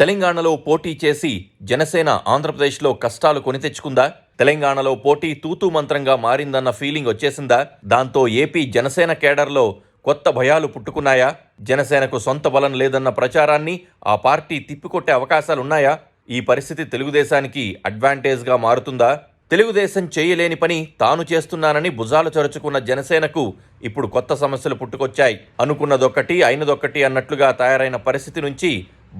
తెలంగాణలో పోటీ చేసి జనసేన ఆంధ్రప్రదేశ్లో కష్టాలు కొని తెచ్చుకుందా? తెలంగాణలో పోటీ తూతూ మంత్రంగా మారిందన్న ఫీలింగ్ వచ్చేసిందా? దాంతో ఏపీ జనసేన కేడర్లో కొత్త భయాలు పుట్టుకున్నాయా? జనసేనకు సొంత బలం లేదన్న ప్రచారాన్ని ఆ పార్టీ తిప్పికొట్టే అవకాశాలున్నాయా? ఈ పరిస్థితి తెలుగుదేశానికి అడ్వాంటేజ్గా మారుతుందా? తెలుగుదేశం చేయలేని పని తాను చేస్తున్నానని భుజాలు చరుచుకున్న జనసేనకు ఇప్పుడు కొత్త సమస్యలు పుట్టుకొచ్చాయి. అనుకున్నదొక్కటి అయినదొక్కటి అన్నట్లుగా తయారైన పరిస్థితి నుంచి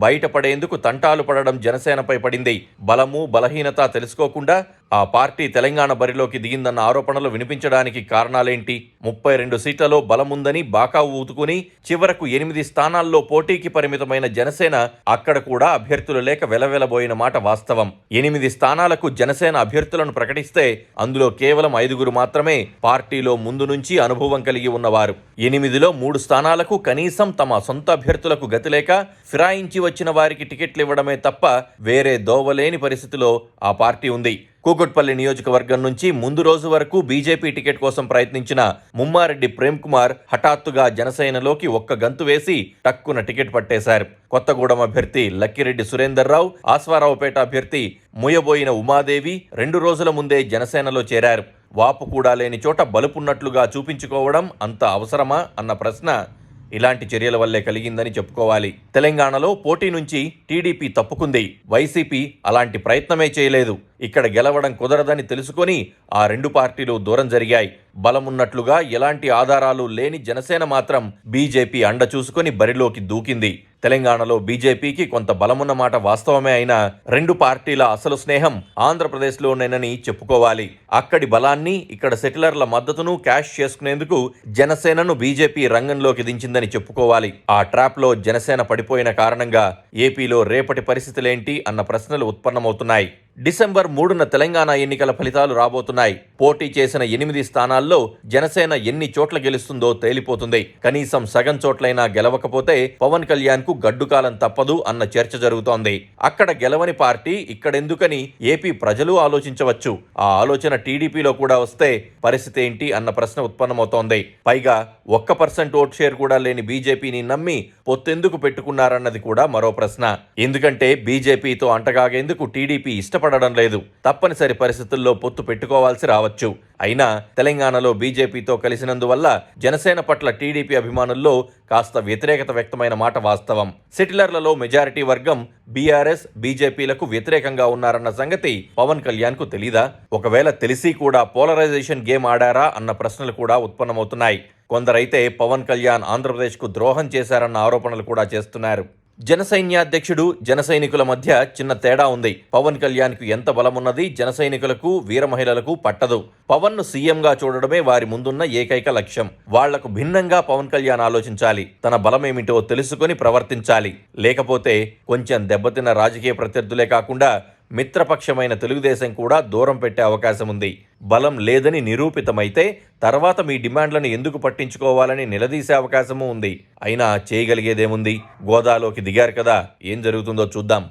బయటపడేందుకు తంటాలు పడడం జనసేనపై పడింది. బలము బలహీనత తెలుసుకోకుండా ఆ పార్టీ తెలంగాణ బరిలోకి దిగిందన్న ఆరోపణలు వినిపించడానికి కారణాలేంటి? 32 సీట్లలో బలముందని బాకా ఊతుకుని చివరకు 8 స్థానాల్లో పోటీకి పరిమితమైన జనసేన అక్కడ కూడా అభ్యర్థులు లేక వెలవెలబోయిన మాట వాస్తవం. 8 స్థానాలకు జనసేన అభ్యర్థులను ప్రకటిస్తే అందులో కేవలం 5 మాత్రమే పార్టీలో ముందు నుంచి అనుభవం కలిగి ఉన్నవారు. 8లో 3 స్థానాలకు కనీసం తమ సొంత అభ్యర్థులకు గతిలేక ఫిరాయించి వచ్చిన వారికి టికెట్లు ఇవ్వడమే తప్ప వేరే దోవలేని పరిస్థితిలో ఆ పార్టీ ఉంది. కూకట్పల్లి నియోజకవర్గం నుంచి ముందు రోజు వరకు బీజేపీ టికెట్ కోసం ప్రయత్నించిన ముమ్మారెడ్డి ప్రేమ్ కుమార్ హఠాత్తుగా జనసేనలోకి ఒక్క గంతు వేసి టక్కున టికెట్ పట్టేశారు. కొత్తగూడెం అభ్యర్థి లక్కిరెడ్డి సురేందర్ రావు, ఆస్వారావుపేట అభ్యర్థి ముయబోయిన ఉమాదేవి 2 రోజుల ముందే జనసేనలో చేరారు. వాపు కూడా లేని చోట బలుపున్నట్లుగా చూపించుకోవడం అంత అవసరమా అన్న ప్రశ్న ఇలాంటి చర్యల వల్లే కలిగిందని చెప్పుకోవాలి. తెలంగాణలో పోటీ నుంచి టీడీపీ తప్పుకుంది. వైసీపీ అలాంటి ప్రయత్నమే చేయలేదు. ఇక్కడ గెలవడం కుదరదని తెలుసుకొని ఆ 2 పార్టీలు దూరం జరిగాయి. బలమున్నట్లుగా ఎలాంటి ఆధారాలు లేని జనసేన మాత్రం బీజేపీ అండ చూసుకొని బరిలోకి దూకింది. తెలంగాణలో బీజేపీకి కొంత బలమున్న మాట వాస్తవమే అయినా 2 పార్టీల అసలు స్నేహం ఆంధ్రప్రదేశ్లోనేనని చెప్పుకోవాలి. అక్కడి బలాన్ని ఇక్కడ సెటిలర్ల మద్దతును క్యాష్ చేసుకునేందుకు జనసేనను బీజేపీ రంగంలోకి దించిందని చెప్పుకోవాలి. ఆ ట్రాప్లో జనసేన పడిపోయిన కారణంగా ఏపీలో రేపటి పరిస్థితులేంటి అన్న ప్రశ్నలు ఉత్పన్నమవుతున్నాయి. డిసెంబర్ 3న తెలంగాణ ఎన్నికల ఫలితాలు రాబోతున్నాయి. పోటీ చేసిన 8 స్థానాల్లో జనసేన ఎన్ని చోట్ల గెలుస్తుందో తేలిపోతుంది. కనీసం సగం చోట్లైనా గెలవకపోతే పవన్ కళ్యాణ్ కు గడ్డుకాలం తప్పదు అన్న చర్చ జరుగుతోంది. అక్కడ గెలవని పార్టీ ఇక్కడెందుకని ఏపీ ప్రజలు ఆలోచించవచ్చు. ఆ ఆలోచన టీడీపీలో కూడా వస్తే పరిస్థితి ఏంటి అన్న ప్రశ్న ఉత్పన్నమవుతోంది. పైగా 1% ఓట్ షేర్ కూడా లేని బీజేపీని నమ్మి పొత్తెందుకు పెట్టుకున్నారన్నది కూడా మరో ప్రశ్న. ఎందుకంటే బీజేపీతో అంటగాగేందుకు టీడీపీ ఇష్టపడడం లేదు. తప్పనిసరి పరిస్థితుల్లో పొత్తు పెట్టుకోవాల్సి రావచ్చు. అయినా తెలంగాణలో బీజేపీతో కలిసినందువల్ల జనసేన పట్ల టీడీపీ అభిమానుల్లో కాస్త వ్యతిరేకత వ్యక్తమైన మాట వాస్తవం. సెటిలర్లలో మెజారిటీ వర్గం బీఆర్ఎస్ బీజేపీలకు వ్యతిరేకంగా ఉన్నారన్న సంగతి పవన్ కళ్యాణ్ కు తెలీదా? ఒకవేళ తెలిసి కూడా పోలరైజేషన్ గేమ్ ఆడారా అన్న ప్రశ్నలు కూడా ఉత్పన్నమవుతున్నాయి. కొందరైతే పవన్ కళ్యాణ్ ఆంధ్రప్రదేశ్కు ద్రోహం చేశారన్న ఆరోపణలు కూడా చేస్తున్నారు. జనసైన్యాధ్యక్షుడు జన సైనికుల మధ్య చిన్న తేడా ఉంది. పవన్ కళ్యాణ్కు ఎంత బలమున్నది జన సైనికులకు వీర మహిళలకు పట్టదు. పవన్ను సీఎంగా చూడడమే వారి ముందున్న ఏకైక లక్ష్యం. వాళ్లకు భిన్నంగా పవన్ కళ్యాణ్ ఆలోచించాలి. తన బలమేమిటో తెలుసుకొని ప్రవర్తించాలి. లేకపోతే కొంచెం దెబ్బతిన్న రాజకీయ ప్రత్యర్థులే కాకుండా మిత్రపక్షమైన తెలుగుదేశం కూడా దూరం పెట్టే అవకాశం ఉంది. బలం లేదని నిరూపితమైతే తర్వాత మీ డిమాండ్లను ఎందుకు పట్టించుకోవాలని నిలదీసే అవకాశమూ ఉంది. అయినా చేయగలిగేదేముంది? గోదాలోకి దిగారు కదా, ఏం జరుగుతుందో చూద్దాం.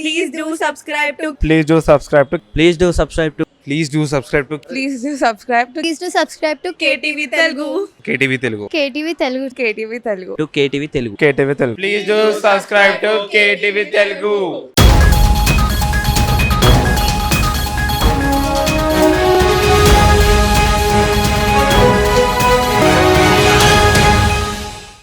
Please do subscribe to Please do subscribe to Please do subscribe to Please do subscribe to Please do subscribe to Please do subscribe to KTV Telugu. KTV Telugu. KTV Telugu. KTV Telugu. KTV Telugu. KTV Telugu. Please do subscribe to KTV Telugu.